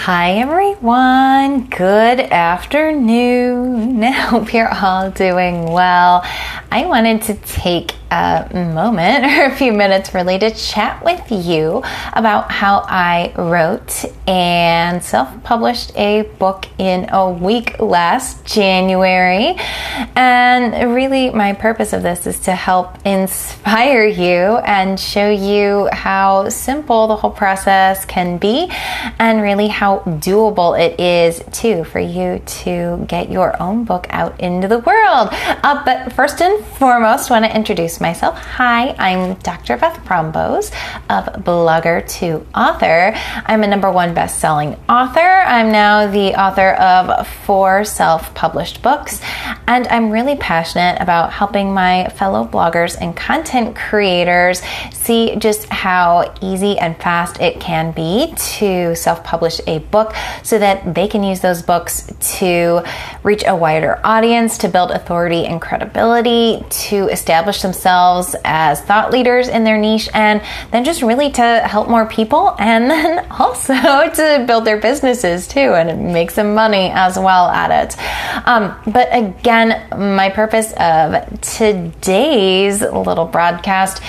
Hi everyone, good afternoon. I hope you're all doing well. I wanted to take a moment or a few minutes really to chat with you about how I wrote and self-published a book in a week last January. And really my purpose of this is to help inspire you and show you how simple the whole process can be and really how doable it is too for you to get your own book out into the world. But first and foremost, I want to introduce myself. Hi, I'm Dr. Beth Prombos of Blogger to Author. I'm a #1 best-selling author. I'm now the author of 4 self-published books, and I'm really passionate about helping my fellow bloggers and content creators see just how easy and fast it can be to self-publish a book so that they can use those books to reach a wider audience, to build authority and credibility, to establish themselves as thought leaders in their niche, and then just really to help more people, and then also to build their businesses too and make some money as well at it. But again, my purpose of today's little broadcast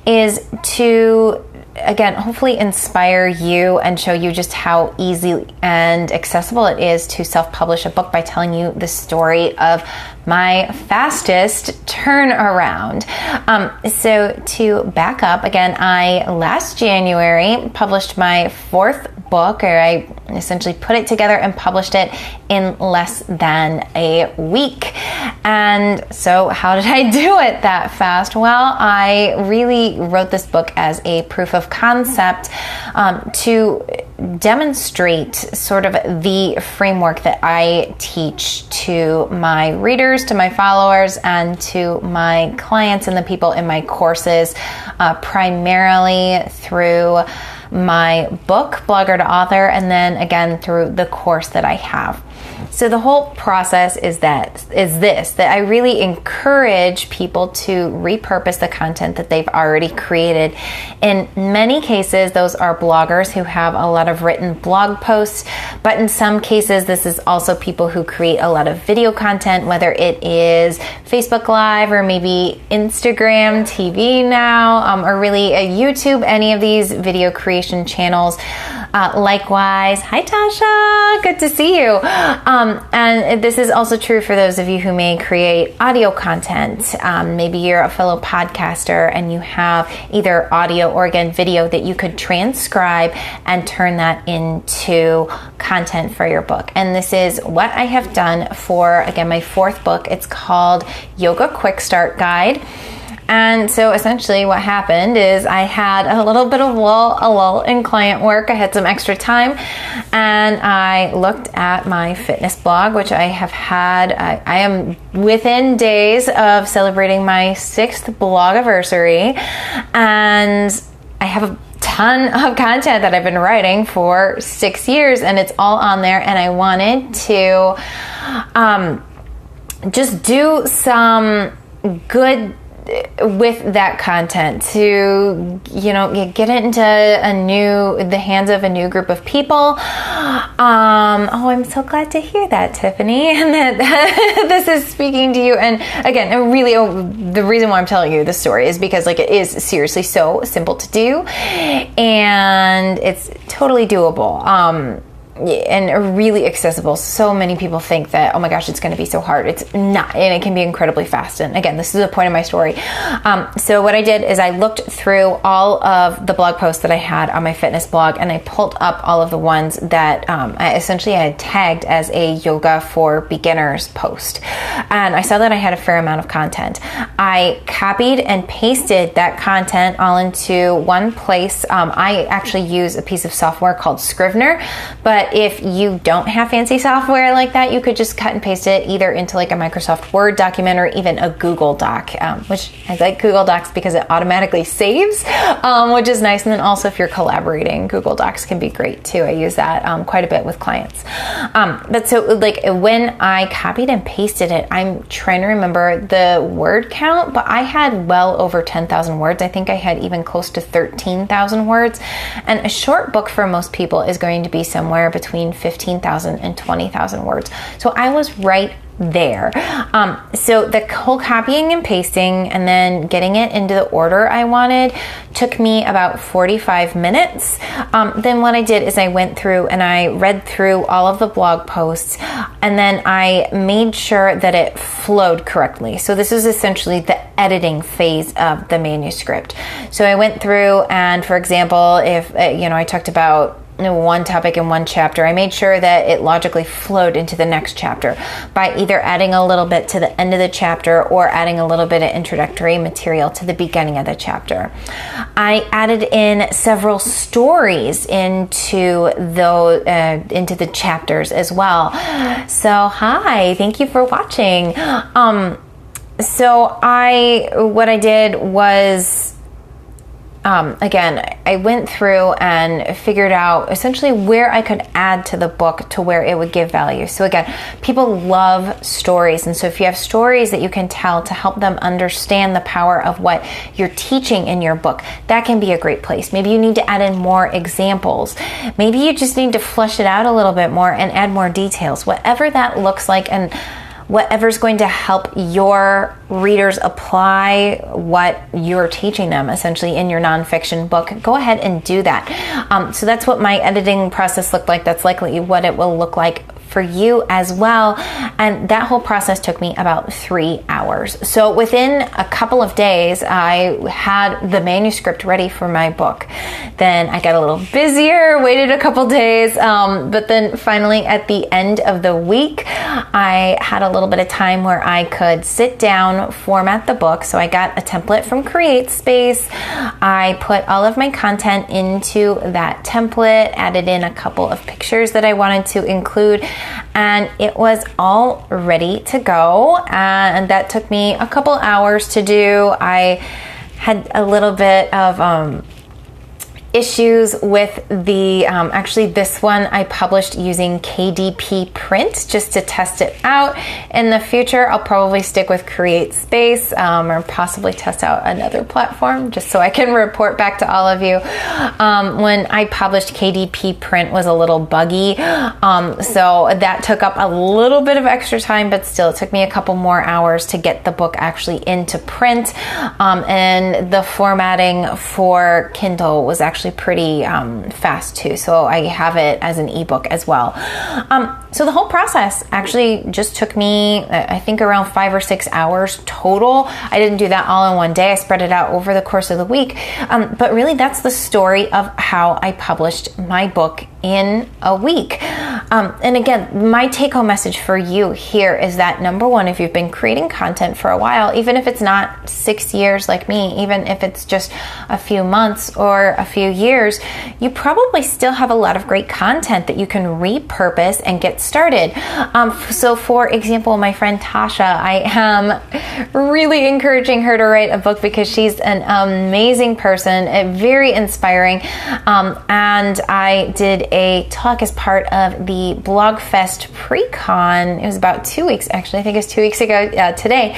is to hopefully inspire you and show you just how easy and accessible it is to self-publish a book by telling you the story of my fastest turnaround. So to back up, again, I last January published my 4th book, or I essentially put it together and published it in less than a week. And so how did I do it that fast? Well, I really wrote this book as a proof of concept to demonstrate sort of the framework that I teach to my readers, to my followers, and to my clients and the people in my courses, primarily through my book, Blogger to Author, and then again through the course that I have. So the whole process is that I really encourage people to repurpose the content that they've already created. In many cases, those are bloggers who have a lot of written blog posts, but in some cases, this is also people who create a lot of video content, whether it is Facebook Live or maybe Instagram TV now, or really a YouTube, any of these video creation channels. Likewise, hi Tasha, good to see you. And this is also true for those of you who may create audio content. Maybe you're a fellow podcaster and you have either audio or again video that you could transcribe and turn that into content for your book. And this is what I have done for, again, my 4th book. It's called Yoga Quick Start Guide. And so essentially what happened is I had a little bit of a lull in client work. I had some extra time and I looked at my fitness blog, which I have had. I am within days of celebrating my 6th blogiversary, and I have a ton of content that I've been writing for 6 years, and it's all on there. And I wanted to just do some good with that content to, get it into the hands of a new group of people. I'm so glad to hear that, Tiffany, and that this is speaking to you. And again, really, the reason why I'm telling you this story is because it is seriously so simple to do, and it's totally doable. And really accessible. So many people think that, oh my gosh, it's going to be so hard. It's not, and it can be incredibly fast. And again, this is the point of my story. So what I did is I looked through all of the blog posts that I had on my fitness blog, and I pulled up all of the ones that I had tagged as a yoga for beginners post. And I saw that I had a fair amount of content. I copied and pasted that content all into one place. I actually use a piece of software called Scrivener, but if you don't have fancy software like that, you could just cut and paste it either into a Microsoft Word document or even a Google Doc, which I like Google Docs because it automatically saves, which is nice. And then also if you're collaborating, Google Docs can be great too. I use that quite a bit with clients. But so when I copied and pasted it, I'm trying to remember the word count. count, but I had well over 10,000 words. I think I had even close to 13,000 words. And a short book for most people is going to be somewhere between 15,000 and 20,000 words. So I was right there. So the whole copying and pasting and then getting it into the order I wanted took me about 45 minutes. Then what I did is I went through and I read through all of the blog posts, and then I made sure that it flowed correctly. So this is essentially the editing phase of the manuscript. So I went through and, for example, if I talked about one topic in one chapter, I made sure that it logically flowed into the next chapter by either adding a little bit to the end of the chapter or adding a little bit of introductory material to the beginning of the chapter. I added in several stories into the chapters as well. So hi, thank you for watching. What I did was, again, I went through and figured out essentially where I could add to the book to where it would give value. So again, people love stories. And so if you have stories that you can tell to help them understand the power of what you're teaching in your book, that can be a great place. Maybe you need to add in more examples. Maybe you just need to flesh it out a little bit more and add more details. Whatever that looks like, and whatever's going to help your readers apply what you're teaching them essentially in your nonfiction book, go ahead and do that. So that's what my editing process looked like. That's likely what it will look like for you as well. And that whole process took me about 3 hours. So within a couple of days, I had the manuscript ready for my book. Then I got a little busier, waited a couple days, but then finally at the end of the week, I had a little bit of time where I could sit down, format the book. So I got a template from CreateSpace. I put all of my content into that template, added in a couple of pictures that I wanted to include, and it was all ready to go. And that took me a couple hours to do. I had a little bit of issues with the, actually this one I published using KDP print just to test it out. In the future, I'll probably stick with CreateSpace or possibly test out another platform just so I can report back to all of you. When I published, KDP print was a little buggy, so that took up a little bit of extra time, but still it took me a couple more hours to get the book actually into print, and the formatting for Kindle was actually pretty fast too, so I have it as an ebook as well. So the whole process actually just took me, I think, around 5 or 6 hours total. I didn't do that all in one day. I spread it out over the course of the week, but really that's the story of how I published my book in a week. And again, my take-home message for you here is that, number one, if you've been creating content for a while, even if it's not 6 years like me, even if it's just a few months or a few years, you probably still have a lot of great content that you can repurpose and get started. So for example, my friend Tasha, I am really encouraging her to write a book because she's an amazing person, very inspiring. And I did a talk as part of the BlogFest pre-con. It was about 2 weeks, actually. I think it was 2 weeks ago today.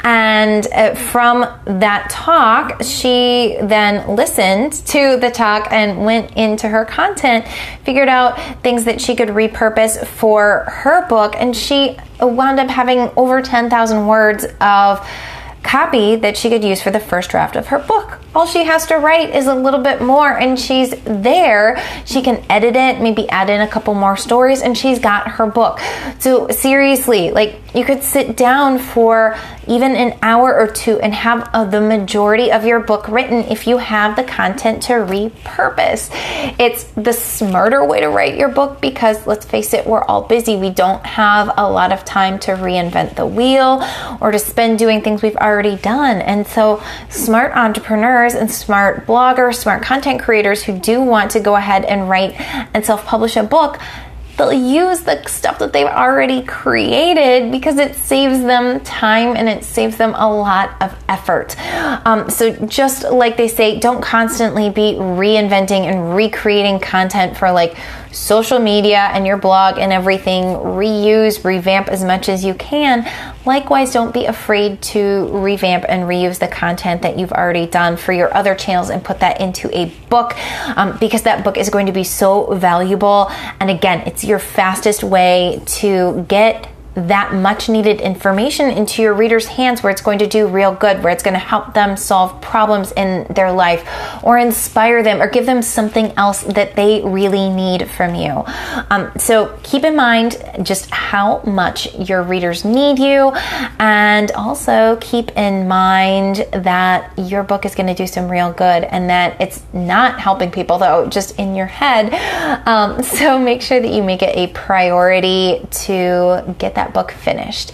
And from that talk, she then listened to the talk and went into her content, figured out things that she could repurpose for her book, and she wound up having over 10,000 words of copy that she could use for the first draft of her book. All she has to write is a little bit more and she's there. She can edit it, maybe add in a couple more stories, and she's got her book. So seriously, like, you could sit down for even an hour or two and have the majority of your book written if you have the content to repurpose. It's the smarter way to write your book because, let's face it, we're all busy. We don't have a lot of time to reinvent the wheel or to spend doing things we've already done. And so smart entrepreneurs and smart bloggers, smart content creators who do want to go ahead and write and self-publish a book, they'll use the stuff that they've already created because it saves them time and it saves them a lot of effort. So just like they say, don't constantly be reinventing and recreating content for like social media and your blog and everything. Reuse, revamp as much as you can. Likewise, don't be afraid to revamp and reuse the content that you've already done for your other channels and put that into a book, because that book is going to be so valuable. And again, it's your fastest way to get that much needed information into your readers' hands, where it's going to do real good, where it's going to help them solve problems in their life or inspire them or give them something else that they really need from you. So keep in mind just how much your readers need you, and also keep in mind that your book is going to do some real good and that it's not helping people though, just in your head. So make sure that you make it a priority to get that book finished.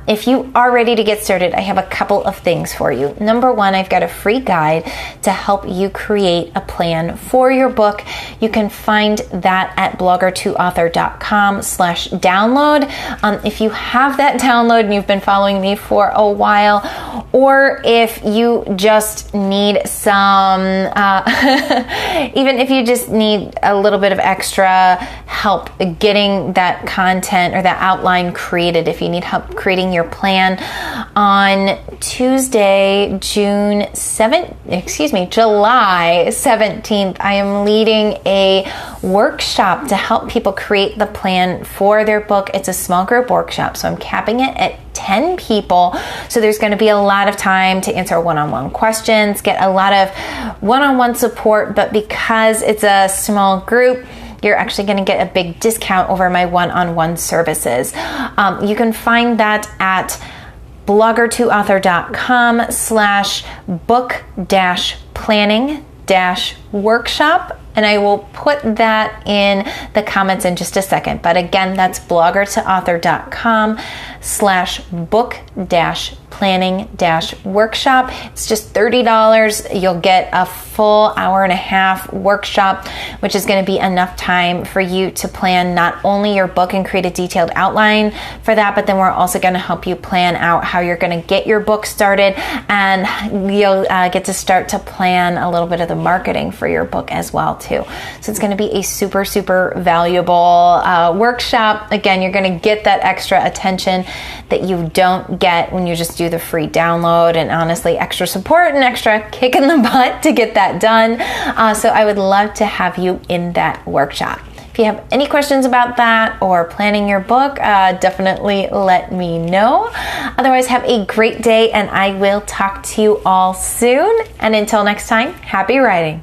If you are ready to get started, I have a couple of things for you. Number one, I've got a free guide to help you create a plan for your book. You can find that at blogger2author.com/download. If you have that download and you've been following me for a while, or if you just need some, even if you just need a little bit of extra help getting that content or that outline created, if you need help creating your plan, on Tuesday, July 17th, I am leading a workshop to help people create the plan for their book. It's a small group workshop, so I'm capping it at 10 people. So there's going to be a lot of time to answer one-on-one questions, get a lot of one-on-one support, but because it's a small group, you're actually going to get a big discount over my one-on-one services. You can find that at blogger2author.com/book-planning-workshop. And I will put that in the comments in just a second. But again, that's blogger2author.com/book-planning-workshop. It's just $30. You'll get a full hour and a half workshop, which is going to be enough time for you to plan not only your book and create a detailed outline for that, but then we're also going to help you plan out how you're going to get your book started, and you'll get to start to plan a little bit of the marketing for your book as well too. So it's going to be a super, super valuable workshop. Again, you're going to get that extra attention that you don't get when you just do the free download, and honestly, extra support and extra kick in the butt to get that done. So I would love to have you in that workshop. If you have any questions about that or planning your book, definitely let me know. Otherwise, have a great day, and I will talk to you all soon. And until next time, happy writing.